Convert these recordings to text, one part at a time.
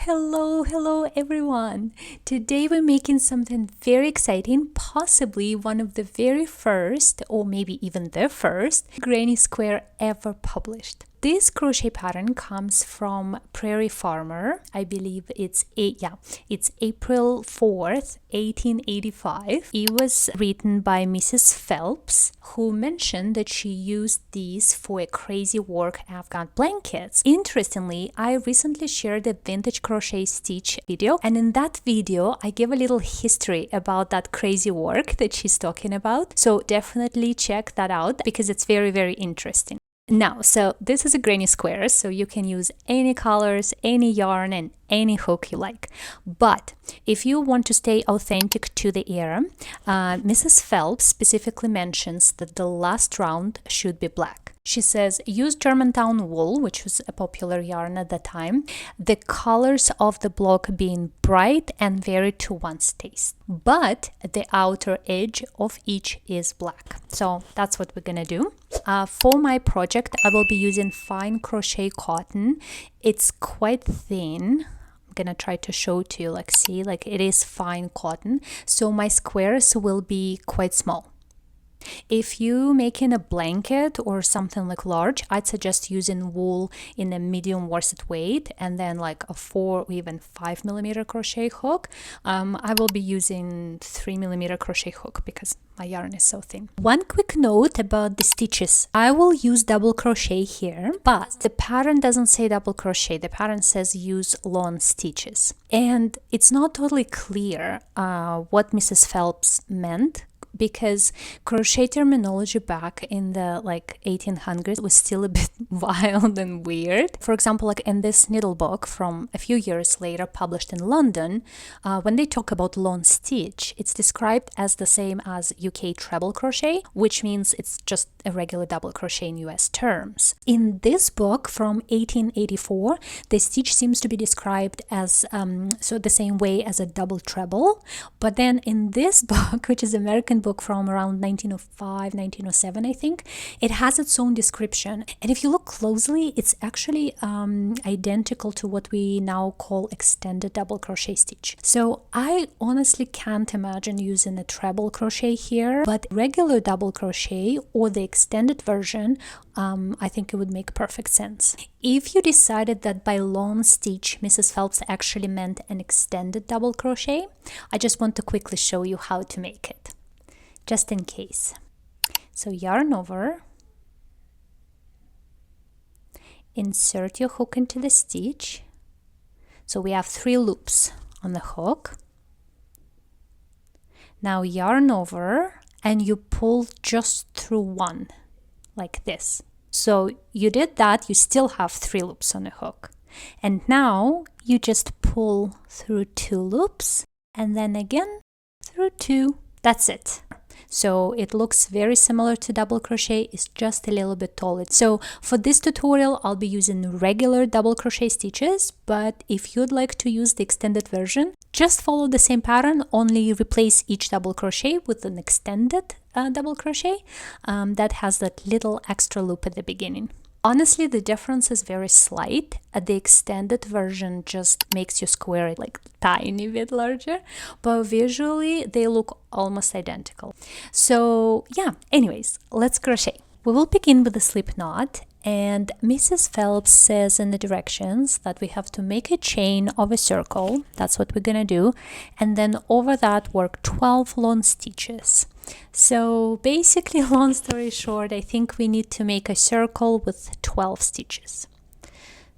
Hello everyone! Today we're making something very exciting, possibly one of the very first, or maybe even the first, granny square ever published. This crochet pattern comes from Prairie Farmer. I believe it's April 4th, 1885. It was written by Mrs. Phelps, who mentioned that she used these for a crazy work afghan blankets. Interestingly, I recently shared a vintage crochet stitch video, and in that video I gave a little history about that crazy work that she's talking about. So definitely check that out because it's very interesting. Now, so this is a granny square, so you can use any colors, any yarn, and any hook you like. But if you want to stay authentic to the era, Mrs. Phelps specifically mentions that the last round should be black. She says, use Germantown wool, which was a popular yarn at the time, the colors of the block being bright and varied to one's taste. But the outer edge of each is black. So that's what we're gonna do. For my project, I will be using fine crochet cotton. It's quite thin. I'm gonna try to show to you, see, it is fine cotton. So my squares will be quite small. If you're making a blanket or something large, I'd suggest using wool in a medium worsted weight and then a 4 or even 5mm crochet hook. I will be using 3mm crochet hook because my yarn is so thin. One quick note about the stitches. I will use double crochet here, but the pattern doesn't say double crochet. The pattern says use long stitches. And it's not totally clear what Mrs. Phelps meant, because crochet terminology back in the 1800s was still a bit wild and weird. For example, in this needle book from a few years later published in London, when they talk about lawn stitch, it's described as the same as UK treble crochet, which means it's just a regular double crochet in US terms. In this book from 1884, the stitch seems to be described as the same way as a double treble, but then in this book, which is American book from around 1905, 1907, I think, it has its own description. And if you look closely, it's actually identical to what we now call extended double crochet stitch. So I honestly can't imagine using a treble crochet here, but regular double crochet or the extended version, I think it would make perfect sense. If you decided that by long stitch Mrs. Phelps actually meant an extended double crochet, I just want to quickly show you how to make it, just in case. So yarn over, insert your hook into the stitch. So we have 3 loops on the hook. Now yarn over and you pull just through one, like this. So you did that, you still have 3 loops on the hook. And now you just pull through 2 loops and then again through 2. That's it. So it looks very similar to double crochet, it's just a little bit taller. So for this tutorial, I'll be using regular double crochet stitches, but if you'd like to use the extended version, just follow the same pattern, only replace each double crochet with an extended double crochet that has that little extra loop at the beginning. Honestly, the difference is very slight. The extended version just makes your square tiny bit larger, but visually they look almost identical. So yeah, anyways, let's crochet. We will begin with a slip knot, and Mrs. Phelps says in the directions that we have to make a chain of a circle. That's what we're gonna do, and then over that work 12 long stitches. So basically, long story short, I think we need to make a circle with 12 stitches.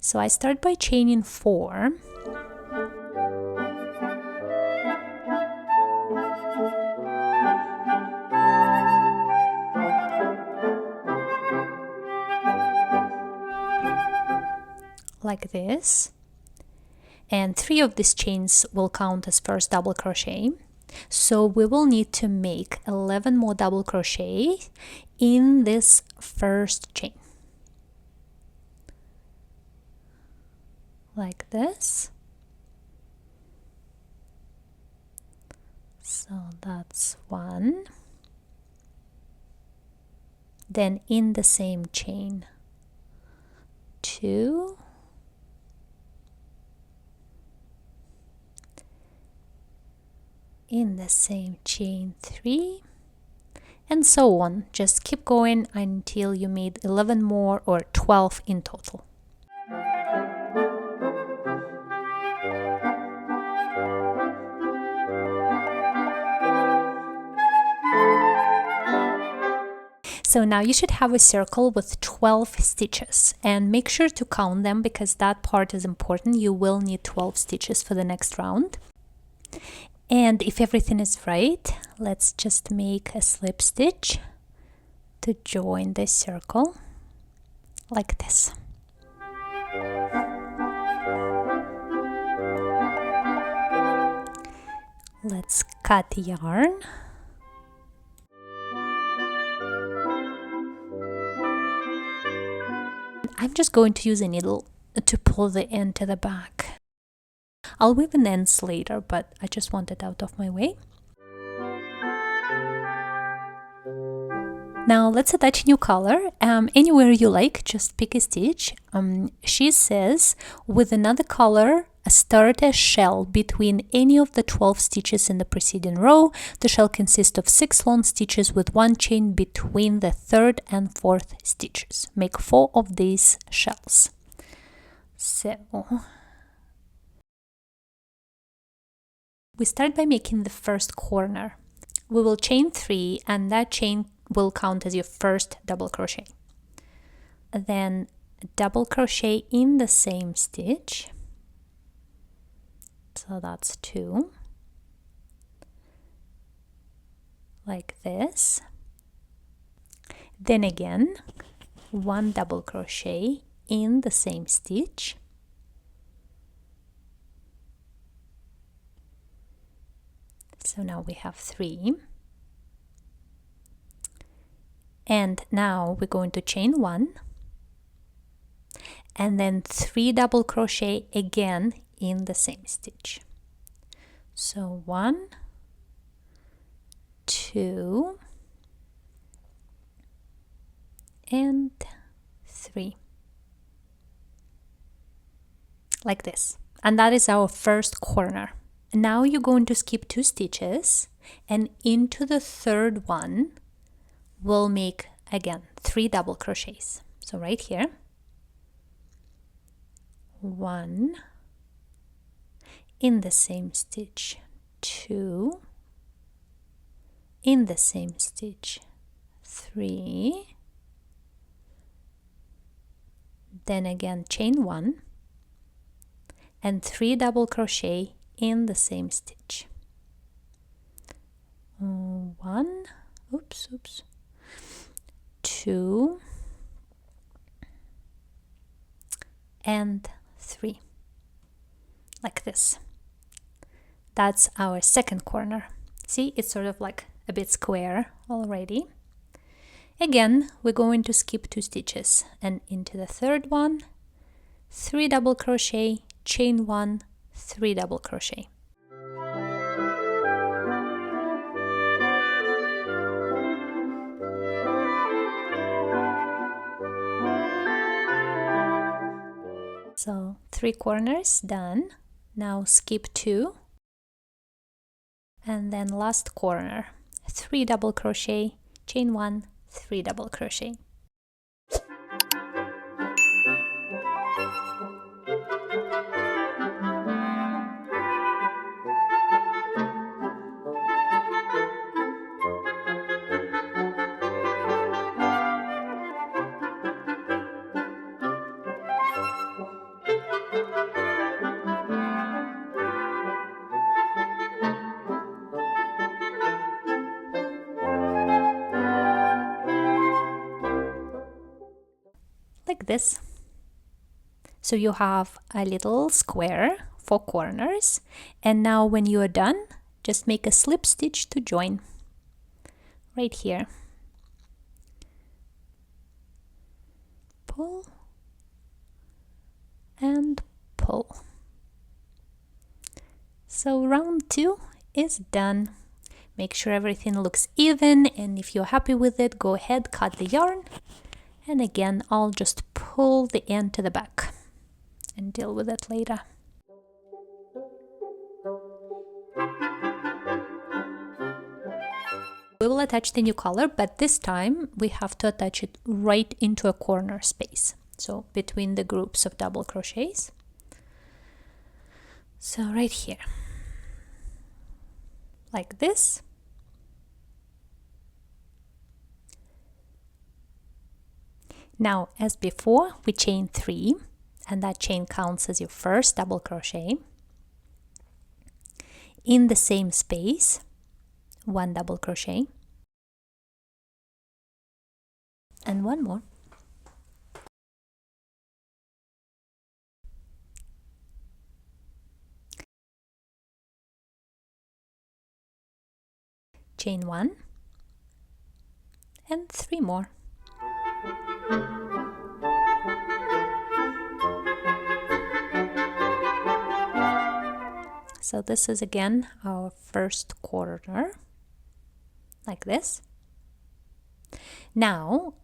So I start by chaining 4. Like this. And 3 of these chains will count as first double crochet. So we will need to make 11 more double crochet in this first chain. Like this. So that's 1. Then in the same chain, 2. in the same chain 3, and so on. Just keep going until you made 11 more or 12 in total. So now you should have a circle with 12 stitches, and make sure to count them because that part is important. You will need 12 stitches for the next round. And if everything is right, let's just make a slip stitch to join the circle like this. Let's cut yarn. I'm just going to use a needle to pull the end to the back. I'll weave an ends later, but I just want it out of my way. Now let's attach a new color. Anywhere you like, just pick a stitch. She says with another color, start a shell between any of the 12 stitches in the preceding row. The shell consists of 6 long stitches with 1 chain between the 3rd and 4th stitches. Make 4 of these shells. So we start by making the first corner. We will chain 3, and that chain will count as your first double crochet. Then double crochet in the same stitch. So that's 2, like this. Then again 1 double crochet in the same stitch. So now we have 3. And now we're going to chain 1 and then 3 double crochet again in the same stitch. So 1, 2, and 3, like this. And that is our first corner. Now you're going to skip 2 stitches, and into the 3rd one we'll make again 3 double crochets. So right here, 1 in the same stitch, 2 in the same stitch, 3, then again chain 1 and 3 double crochet in the same stitch. 1, 2 and 3, like this. That's our second corner. See, it's sort of like a bit square already. Again, we're going to skip 2 stitches, and into the 3rd one, 3 double crochet, chain 1, 3 double crochet. So 3 corners done. Now skip 2, and then last corner, 3 double crochet, chain 1, 3 double crochet. Like this. So you have a little square, 4 corners, and now when you are done, just make a slip stitch to join right here. Pull and pull. So round 2 is done. Make sure everything looks even, and if you're happy with it, go ahead, cut the yarn. And again, I'll just pull the end to the back and deal with it later. We will attach the new color, but this time we have to attach it right into a corner space, so between the groups of double crochets. So right here, like this. Now, as before, we chain 3, and that chain counts as your first double crochet. In the same space, 1 double crochet, and 1 more. Chain 1, and 3 more. So this is again our first corner, like this. Now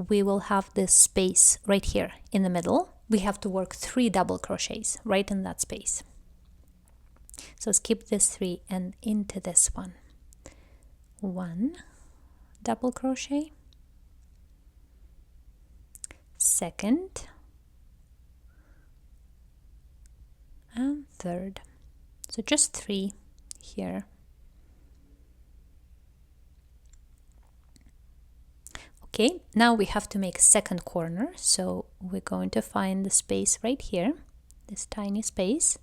we will have this space right here in the middle. We have to work 3 double crochets right in that space. So skip this 3 and into this one. 1 double crochet, second, and third. So just 3 here. Okay, now we have to make a second corner, so we're going to find the space right here, this tiny space,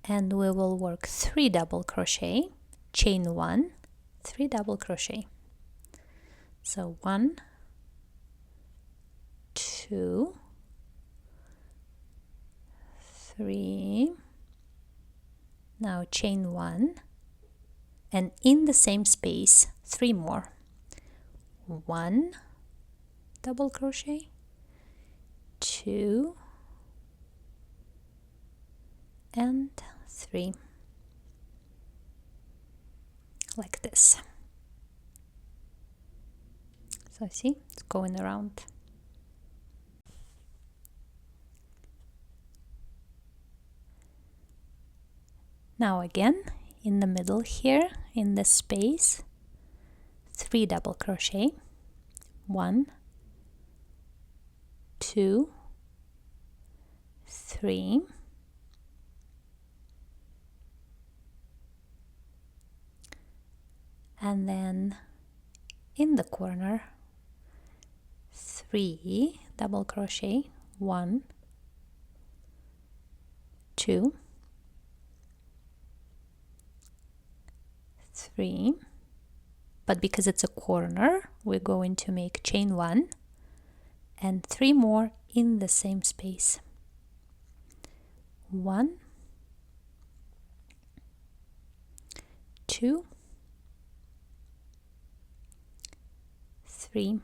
and we will work 3 double crochet, chain 1, 3 double crochet. So 1, 2, 3, now chain 1, and in the same space 3 more. 1 double crochet, 2, and 3, like this. So see, it's going around. Now again, in the middle here, in this space, 3 double crochet, 1, 2, 3, and then in the corner 3 double crochet, 1, 2, 3, but because it's a corner we're going to make chain 1 and 3 more in the same space. 1, 2, 3,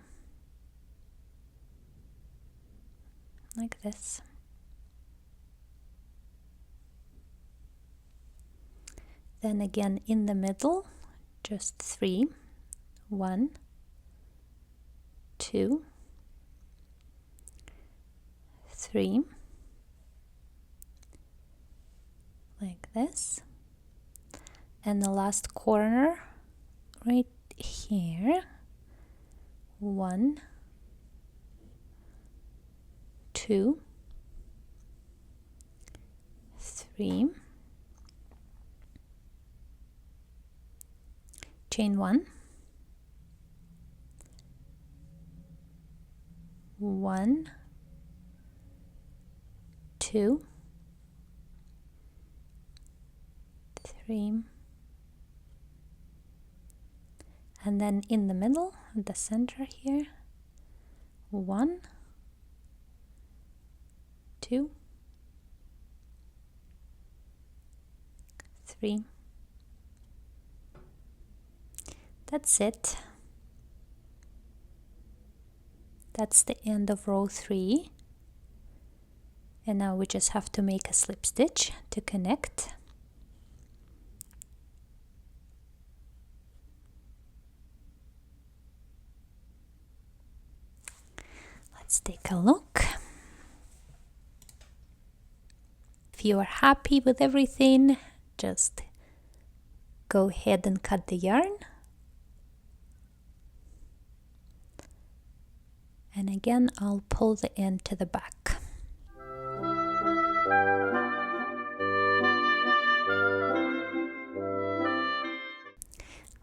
like this. Then again in the middle, just 3, 1, 2, 3, like this, and the last corner right here, 1, 2, 3, chain 1, 1, 2, 3, and then in the middle, at the center here, 1, 2, 3. That's it. That's the end of row 3. And now we just have to make a slip stitch to connect. Let's take a look. If you are happy with everything, just go ahead and cut the yarn again I'll pull the end to the back.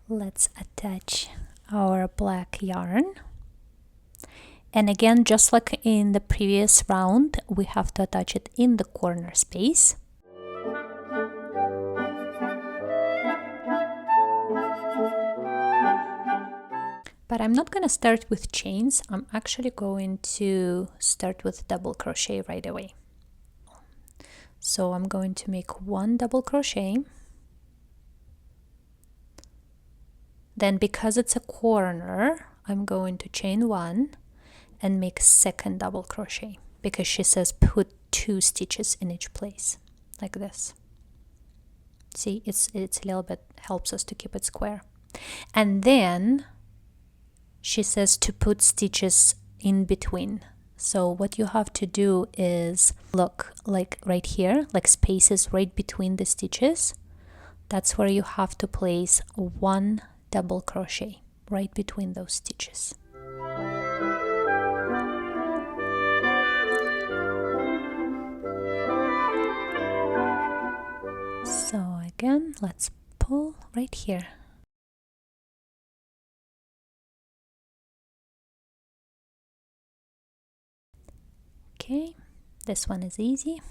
Let's attach our black yarn. And again, just like in the previous round, we have to attach it in the corner space. But I'm not going to start with chains. I'm actually going to start with double crochet right away. So I'm going to make 1 double crochet. Then because it's a corner, I'm going to chain 1 and make 2nd double crochet, because she says put 2 stitches in each place, like this. See, it's a little bit, helps us to keep it square. And then she says to put stitches in between. So what you have to do is look like right here, like spaces right between the stitches. That's where you have to place 1 double crochet right between those stitches. So again, let's pull right here. Okay, this one is easy.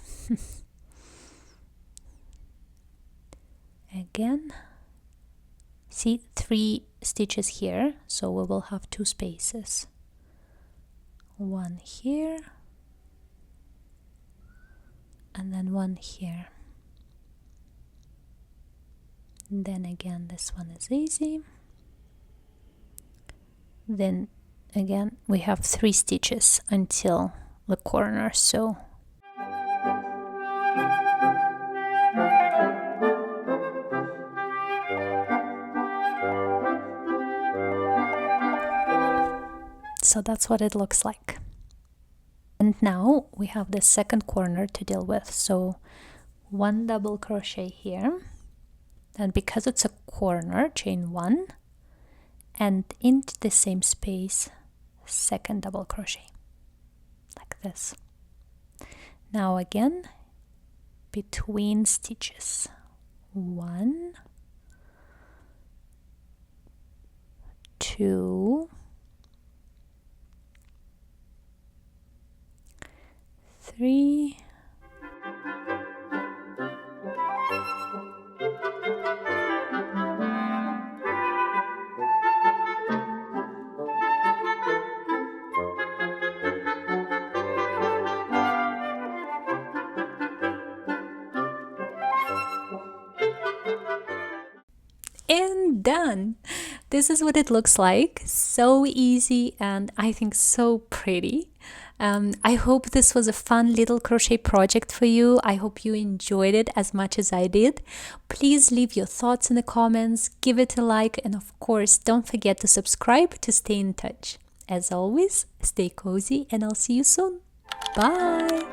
Again, see 3 stitches here, so we will have 2 spaces. 1 here, and then 1 here. And then again, this one is easy. Then again, we have 3 stitches until the corner, so that's what it looks like. And now we have the 2nd corner to deal with, so 1 double crochet here, and because it's a corner, chain 1 and into the same space 2nd double crochet, like this. Now again, between stitches, 1, 2, 3, and done. This is what it looks like. So easy and I think so pretty. I hope this was a fun little crochet project for you. I hope you enjoyed it as much as I did. Please leave your thoughts in the comments, give it a like, and of course don't forget to subscribe to stay in touch. As always, stay cozy and I'll see you soon. Bye!